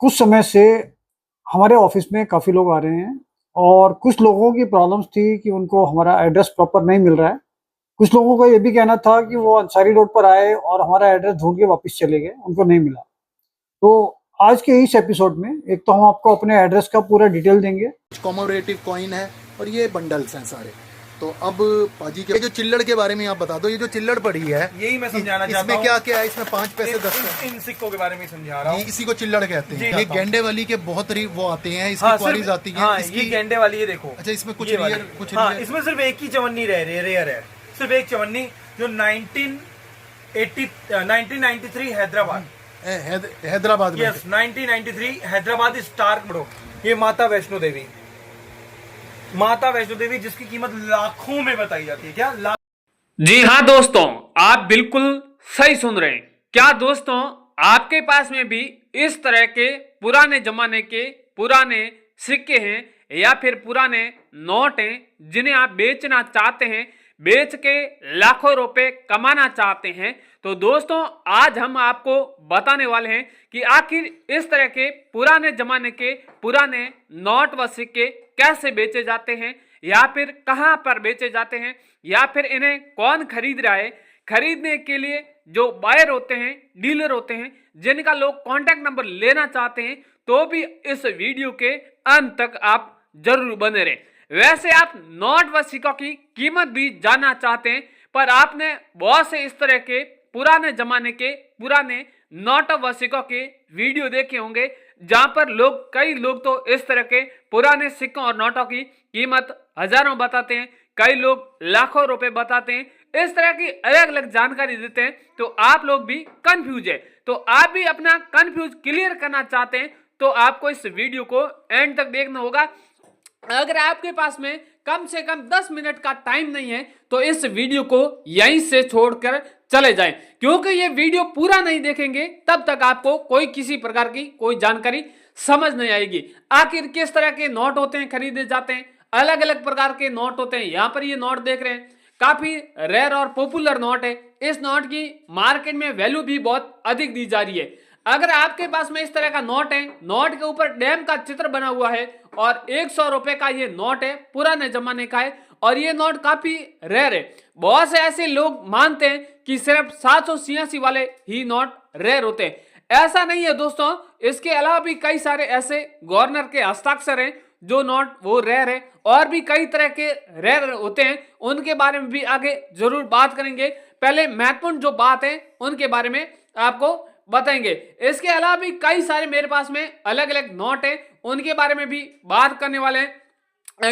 कुछ समय से हमारे ऑफिस में काफ़ी लोग आ रहे हैं और कुछ लोगों की प्रॉब्लम्स थी कि उनको हमारा एड्रेस प्रॉपर नहीं मिल रहा है। कुछ लोगों का ये भी कहना था कि वो अंसारी रोड पर आए और हमारा एड्रेस ढूँढ के वापस चले गए, उनको नहीं मिला। तो आज के इस एपिसोड में एक तो हम आपको अपने एड्रेस का पूरा डिटेल देंगे। कॉमोरेटिव कॉइन है और ये बंडल्स हैं सारे। तो अब पाजी के जो चिल्लड़ के बारे में आप बता दो, ये जो चिल्लड़ पड़ी है यही मैं समझाना चाहता हूँ। इसमें क्या क्या है? इसमें 5 पैसे 10 इन सिक्कों के बारे में समझा रहा हूँ। इसी को चिल्लड़ कहते हैं। ये गेंडे वाली के बहुत वो आते हैं, इसकी हाँ, क्वारीज आती हैं। हाँ, ये गेंडे वाली है, देखो। अच्छा, इसमें कुछ कुछ हाँ, इसमें सिर्फ एक ही चवन्नी रेयर है, सिर्फ एक चवन्नी जो 1993 हैदराबाद में। यस, 1993 हैदराबाद स्टार्क ब्रो। ये माता वैष्णो देवी जिसकी कीमत लाखों में बताई जाती है। क्या जी हाँ दोस्तों, आप बिल्कुल सही सुन रहे हैं। क्या दोस्तों, आपके पास में भी इस तरह के पुराने जमाने के पुराने सिक्के हैं या फिर पुराने नोट हैं जिन्हें आप बेचना चाहते हैं, बेच के लाखों रुपए कमाना चाहते हैं? तो दोस्तों, आज हम आपको बताने वाले हैं कि आखिर इस तरह के पुराने जमाने के पुराने नोट व सिक्के कैसे बेचे जाते हैं या फिर कहां पर बेचे जाते हैं या फिर इन्हें कौन खरीद रहा है। खरीदने के लिए जो बायर होते हैं, डीलर होते हैं, जिनका लोग कांटेक्ट नंबर लेना चाहते हैं, तो भी इस वीडियो के अंत तक आप जरूर बने रहें। वैसे आप नोट व सिक्कों की कीमत भी जानना चाहते हैं, पर आपने बहुत से इस तरह के पुराने जमाने के पुराने नोट व सिक्कों के वीडियो देखे होंगे जहां पर कई लोग तो इस तरह के पुराने सिक्कों और नोटों की कीमत हजारों बताते हैं, कई लोग लाखों रुपए बताते हैं। इस तरह की अलग अलग जानकारी देते हैं, तो आप लोग भी कंफ्यूज है। तो आप भी अपना कंफ्यूज क्लियर करना चाहते हैं तो आपको इस वीडियो को एंड तक देखना होगा। अगर आपके पास में कम से कम 10 मिनट का टाइम नहीं है तो इस वीडियो को यहीं से छोड़कर चले जाएं, क्योंकि ये वीडियो पूरा नहीं देखेंगे तब तक आपको कोई किसी प्रकार की कोई जानकारी समझ नहीं आएगी। आखिर किस तरह के नोट होते हैं, खरीदे जाते हैं, अलग अलग प्रकार के नोट होते हैं। यहाँ पर ये नोट देख रहे हैं, काफी रेयर और पॉपुलर नोट है। इस नोट की मार्केट में वैल्यू भी बहुत अधिक दी जा रही है। अगर आपके पास में इस तरह का नोट है, नोट के ऊपर डैम का चित्र बना हुआ है और 100 रुपए का ये नोट है, पुराने जमाने का है और ये नोट काफी रेयर है। बहुत से ऐसे लोग मानते हैं कि सिर्फ 786 वाले ही नोट रेयर होते हैं। ऐसा नहीं है दोस्तों, इसके अलावा भी कई सारे ऐसे गवर्नर के हस्ताक्षर हैं जो नोट वो रेयर है, और भी कई तरह के रेयर होते हैं, उनके बारे में भी आगे जरूर बात करेंगे। पहले महत्वपूर्ण जो बात है उनके बारे में आपको बताएंगे। इसके अलावा भी कई सारे मेरे पास में अलग अलग नोट हैं, उनके बारे में भी बात करने वाले हैं,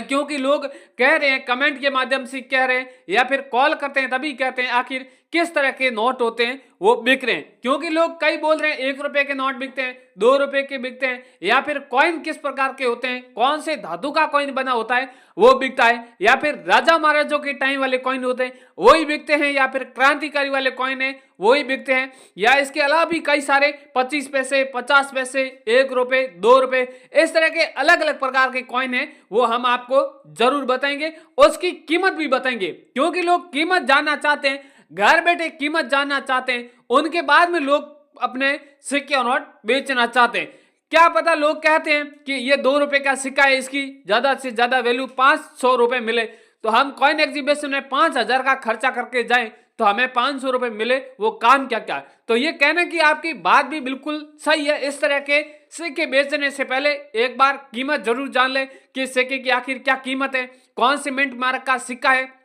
क्योंकि लोग कह रहे हैं, कमेंट के माध्यम से कह रहे हैं या फिर कॉल करते हैं तभी कहते हैं आखिर किस तरह के नोट होते हैं वो बिक रहे हैं। क्योंकि लोग कई बोल रहे हैं 1 रुपए के नोट बिकते हैं, 2 रुपए के बिकते हैं, या फिर कॉइन किस प्रकार के होते हैं, कौन से धातु का कॉइन बना होता है वो बिकता है, या फिर राजा महाराजों के टाइम वाले कॉइन होते हैं वही बिकते हैं, या फिर क्रांतिकारी वाले कॉइन है वही बिकते हैं, या इसके अलावा भी कई सारे 25 पैसे, 50 पैसे, 1 रुपए, 2 रुपए, इस तरह के अलग अलग प्रकार के कॉइन है वो हम आपको जरूर बताएंगे, उसकी कीमत भी बताएंगे। क्योंकि लोग कीमत जानना चाहते हैं, घर बैठे कीमत जानना चाहते हैं, उनके बाद में लोग अपने सिक्के और नोट बेचना चाहते हैं। क्या पता लोग कहते हैं कि ये 2 रुपए का सिक्का है, इसकी ज्यादा से ज्यादा वैल्यू 500 रुपए मिले, तो हम कॉइन एग्जीबिशन में 5000 का खर्चा करके जाएं तो हमें 500 रुपए मिले, वो काम क्या क्या। तो ये कहने की आपकी बात भी बिल्कुल सही है। इस तरह के सिक्के बेचने से पहले एक बार कीमत जरूर जान ले कि सिक्के की आखिर क्या कीमत है, कौन से मिंट मार्क का सिक्का है,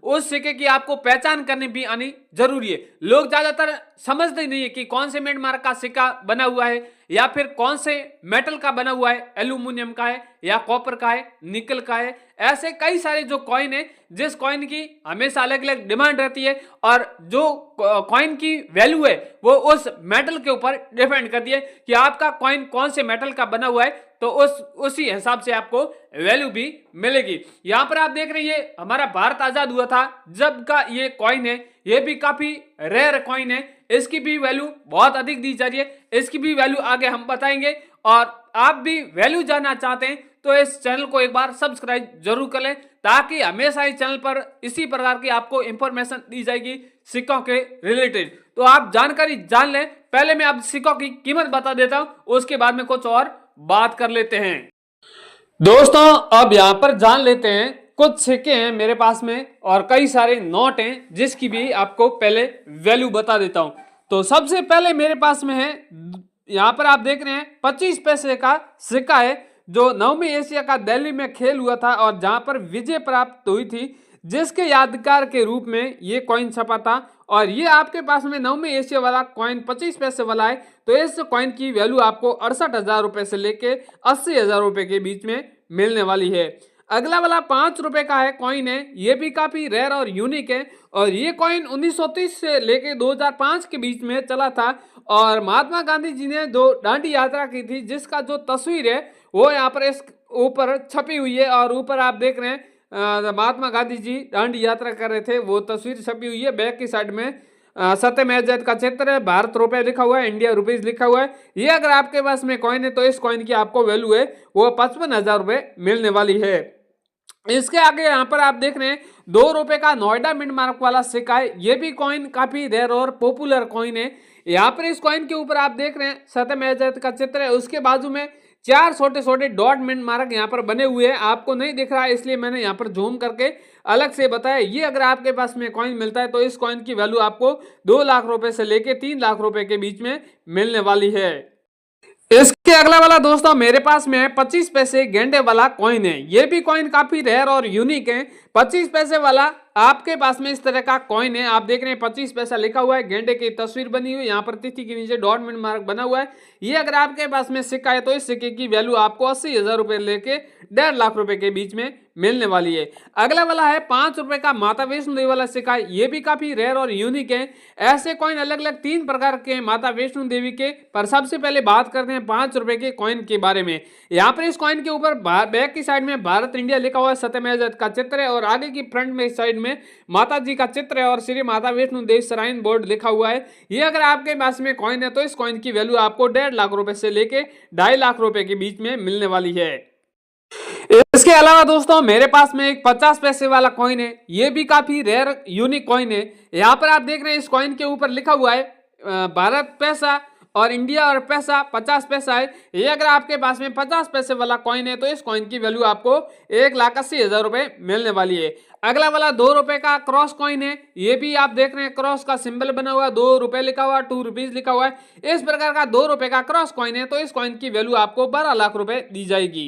उस सिक्के की आपको पहचान करनी भी आनी जरूरी है। लोग ज्यादातर समझते नहीं है कि कौन से मिंट मार्क का सिक्का बना हुआ है या फिर कौन से मेटल का बना हुआ है, एल्यूमिनियम का है या कॉपर का है, निकल का है। ऐसे कई सारे जो कॉइन है, जिस कॉइन की हमेशा अलग अलग डिमांड रहती है और जो कॉइन की वैल्यू है वो उस मेटल के ऊपर डिपेंड करती है कि आपका कॉइन कौन से मेटल का बना हुआ है, तो उसी हिसाब से आपको वैल्यू भी मिलेगी। यहाँ पर आप देख रहे हैं हमारा भारत आजाद हुआ था जब का ये कॉइन है, ये भी काफी रेयर कॉइन है, इसकी भी वैल्यू बहुत अधिक दी जा रही है, इसकी भी वैल्यू आगे हम बताएंगे। और आप भी वैल्यू जानना चाहते हैं तो इस चैनल को एक बार सब्सक्राइब जरूर कर लें, ताकि हमेशा इस चैनल पर इसी प्रकार की आपको इंफॉर्मेशन दी जाएगी सिक्कों के रिलेटेड। तो आप जानकारी जान लें। पहले मैं आप सिक्कों की कीमत बता देता हूं, उसके बाद में कुछ और बात कर लेते हैं। दोस्तों अब यहां पर जान लेते हैं, कुछ सिक्के हैं मेरे पास में और कई सारे नोट हैं, जिसकी भी आपको पहले वैल्यू बता देता हूं। तो सबसे पहले मेरे पास में है, यहां पर आप देख रहे हैं 25 पैसे का सिक्का है, जो 9वीं एशिया का दिल्ली में खेल हुआ था और जहां पर विजय प्राप्त हुई थी, जिसके यादगार के रूप में ये कॉइन छपा था। और ये आपके पास में 9वीं एशिया वाला कॉइन 25 पैसे वाला है। तो इस कॉइन की वैल्यू आपको 68,000 रुपए से लेके 80,000 रुपए के बीच में मिलने वाली है। अगला वाला 5 रुपए का है कॉइन है, ये भी काफी रेयर और यूनिक है और ये कॉइन 1930 से लेके 2005 के बीच में चला था। और महात्मा गांधी जी ने जो दांडी यात्रा की थी, जिसका जो तस्वीर है वो यहाँ पर इस ऊपर छपी हुई है और ऊपर आप देख रहे हैं महात्मा गांधी जी दांडी यात्रा कर रहे थे, वो तस्वीर छपी हुई है। बैक की साइड में सत्यमेव जयते का चित्र है, भारत रुपए लिखा हुआ है, इंडिया रुपीज लिखा हुआ है। ये अगर आपके पास में कॉइन है तो इस कॉइन की आपको वैल्यू है वो 55,000 रुपए मिलने वाली है। इसके आगे यहाँ पर आप देख रहे हैं 2 रुपए का नोएडा मिंट मार्क वाला सिक्का है। ये भी कॉइन काफी रेयर और पॉपुलर कॉइन है। यहाँ पर इस कॉइन के ऊपर आप देख रहे हैं सत्यमेव जयते का चित्र है, उसके बाजू में 4 छोटे छोटे डॉट मिंट मार्क यहाँ पर बने हुए हैं। आपको नहीं दिख रहा है इसलिए मैंने यहाँ पर जूम करके अलग से बताया। ये अगर आपके पास में कॉइन मिलता है तो इस कॉइन की वैल्यू आपको 2 लाख रुपए से लेके 3 लाख रुपए के बीच में मिलने वाली है। इसके अगला वाला दोस्तों मेरे पास में है 25 पैसे गेंडे वाला कॉइन है। ये भी कॉइन काफी रेयर और यूनिक है। 25 पैसे वाला आपके पास में इस तरह का कॉइन है, आप देख रहे हैं 25 पैसा लिखा हुआ है, गेंडे की तस्वीर बनी हुई है, यहाँ पर तिथि के नीचे डॉट मिंट मार्क बना हुआ है। ये अगर आपके पास में सिक्का है तो इस सिक्के की वैल्यू आपको 80,000 रुपए लेके 1.5 लाख रुपए के बीच में मिलने वाली है। अगला वाला है 5 रुपए का माता वैष्णो देवी वाला सिक्का है। ये भी काफी रेयर और यूनिक है। ऐसे कॉइन अलग अलग 3 प्रकार के माता वैष्णो देवी के, पर सबसे पहले बात करते हैं 5 रुपए के कॉइन के बारे में। यहाँ पर इस कॉइन के ऊपर बैक की साइड में भारत इंडिया लिखा हुआ है, सत्यमेव जयते का चित्र है और आगे की फ्रंट में साइड में माता जी का चित्र है और श्री माता वैष्णो देवी श्राइन बोर्ड लिखा हुआ है। ये अगर आपके पास में कॉइन है तो इस कॉइन की वैल्यू आपको 1.5 लाख रुपए से लेके 2.5 लाख रुपए के बीच में मिलने वाली है। इसके अलावा दोस्तों मेरे पास में एक 50 पैसे वाला कॉइन है। ये भी काफी रेयर यूनिक कॉइन है। यहाँ पर आप देख रहे हैं इस कॉइन के ऊपर लिखा हुआ है भारत पैसा और इंडिया और पैसा 50 पैसा है। ये अगर आपके पास में 50 पैसे वाला कॉइन है तो इस कॉइन की वैल्यू आपको 1,80,000 रुपए मिलने वाली है। अगला वाला 2 रुपए का क्रॉस कॉइन है। ये भी आप देख रहे हैं क्रॉस का सिंबल बना हुआ है, 2 रुपए लिखा हुआ है, 2 रुपीज लिखा हुआ है। इस प्रकार का 2 रुपए का क्रॉस कॉइन है तो इस कॉइन की वैल्यू आपको 12 लाख रुपए दी जाएगी।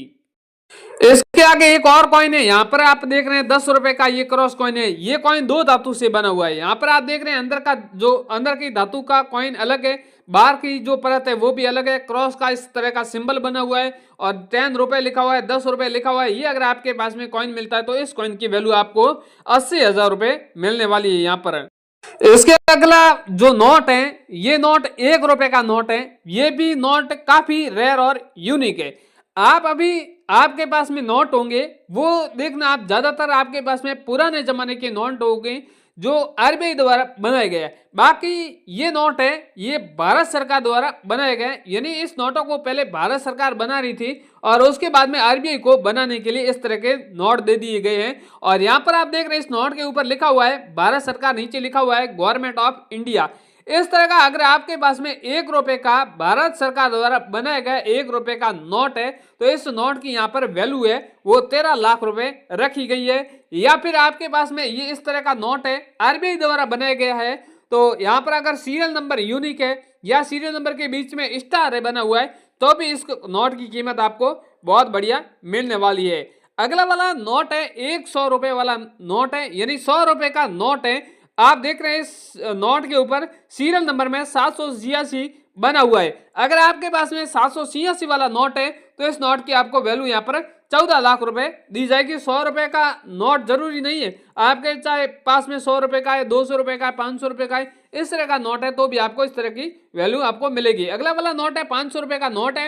इसके आगे एक और कॉइन है। यहाँ पर आप देख रहे हैं 10 रुपए का ये क्रॉस कॉइन है। ये कॉइन 2 धातु से बना हुआ है। यहाँ पर आप देख रहे हैं अंदर की धातु का कॉइन अलग है, बाहर की जो परत है वो भी अलग है। क्रॉस का इस तरह का सिंबल बना हुआ है और 10 रुपए लिखा हुआ है, 10 रुपए लिखा हुआ है। ये अगर आपके पास में कॉइन मिलता है तो इस कॉइन की वैल्यू आपको 80,000 रुपए मिलने वाली है। यहाँ पर इसके अगला जो नोट है, ये नोट 1 रुपए का नोट है। ये भी नोट काफी रेयर और यूनिक है। आप अभी आपके पास में नोट होंगे वो देखना, आप ज्यादातर आपके पास में पुराने जमाने के नोट होंगे जो आरबीआई द्वारा बनाए गए हैं। बाकी ये नोट है ये भारत सरकार द्वारा बनाए गए, यानी इस नोटों को पहले भारत सरकार बना रही थी और उसके बाद में आरबीआई को बनाने के लिए इस तरह के नोट दे दिए गए हैं। और यहाँ पर आप देख रहे हैं इस नोट के ऊपर लिखा हुआ है भारत सरकार, नीचे लिखा हुआ है गवर्नमेंट ऑफ इंडिया। इस तरह का अगर आपके पास में 1 रुपए का भारत सरकार द्वारा बनाया गया 1 रुपए का नोट है तो इस नोट की यहाँ पर वैल्यू है वो 13 लाख रुपए रखी गई है। या फिर आपके पास में ये इस तरह का नोट है आरबीआई द्वारा बनाया गया है तो यहाँ पर अगर सीरियल नंबर यूनिक है या सीरियल नंबर के बीच में स्टार है बना हुआ है तो भी इस नोट की कीमत आपको बहुत बढ़िया मिलने वाली है। अगला वाला नोट है 100 रुपए वाला नोट है, यानी 100 रुपए का नोट है। आप देख रहे हैं इस नोट के ऊपर सीरियल नंबर में 786 बना हुआ है। अगर आपके पास में 786 वाला नोट है तो इस नोट की आपको वैल्यू यहाँ पर 14 लाख रुपए दी जाएगी। 100 रुपए का नोट जरूरी नहीं है, आपके चाहे पास में 100 रुपए का है, 200 रुपए का है, 500 रुपए का है, इस तरह का नोट है तो भी आपको इस तरह की वैल्यू आपको मिलेगी। अगला वाला नोट है 500 रुपए का नोट है।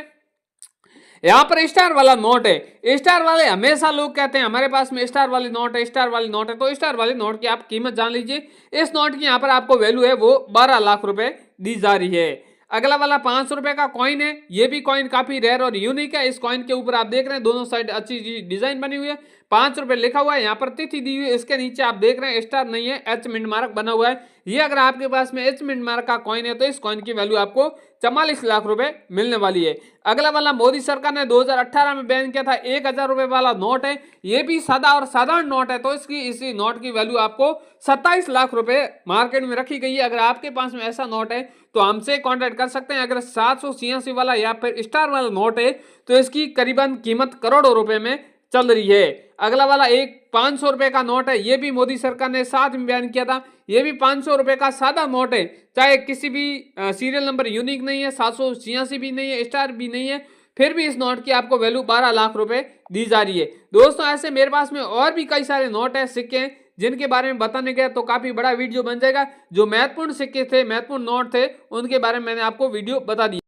यहाँ पर स्टार वाला नोट है। स्टार वाले हमेशा लोग कहते हैं हमारे पास में स्टार वाली नोट है, स्टार वाली नोट है, तो स्टार वाली नोट की आप कीमत जान लीजिए। इस नोट की यहाँ पर आपको वैल्यू है वो 12 लाख रुपए दी जा रही है। अगला वाला 500 रुपए का कॉइन है, ये भी कॉइन काफी रेयर और यूनिक है। इस कॉइन के ऊपर आप देख रहे हैं दोनों साइड अच्छी डिजाइन बनी हुई है, 5 रुपए लिखा हुआ है, यहाँ पर तिथि दी हुई है। इसके नीचे आप देख रहे हैं स्टार नहीं है, एच मिंट मार्क बना हुआ है। ये अगर आपके पास में एच मिंट मार्क का कॉइन है तो इस कॉइन की वैल्यू आपको 44 लाख रुपए मिलने वाली है। अगला वाला मोदी सरकार ने 2018 में बैन किया था 1000 रुपए वाला नोट है, ये भी सादा और साधारण नोट है, तो इसी नोट की वैल्यू आपको 27 लाख रुपए मार्केट में रखी गई है। अगर आपके पास में ऐसा नोट है तो हमसे कांटेक्ट कर सकते हैं। अगर 786 वाला या फिर स्टार वाला नोट है तो इसकी करीबन कीमत करोड़ों रुपए में चल रही है। अगला वाला एक 500 रुपए का नोट है, ये भी मोदी सरकार ने साथ में बयान किया था। ये भी 500 रुपए का सादा नोट है, चाहे किसी भी सीरियल नंबर यूनिक नहीं है, 786 भी नहीं है, स्टार भी नहीं है, फिर भी इस नोट की आपको वैल्यू 12 लाख रुपए दी जा रही है। दोस्तों ऐसे मेरे पास में और भी कई सारे नोट है, सिक्के हैं, जिनके बारे में बताने गया तो काफी बड़ा वीडियो बन जाएगा। जो महत्वपूर्ण सिक्के थे, महत्वपूर्ण नोट थे, उनके बारे में मैंने आपको वीडियो बता दिया।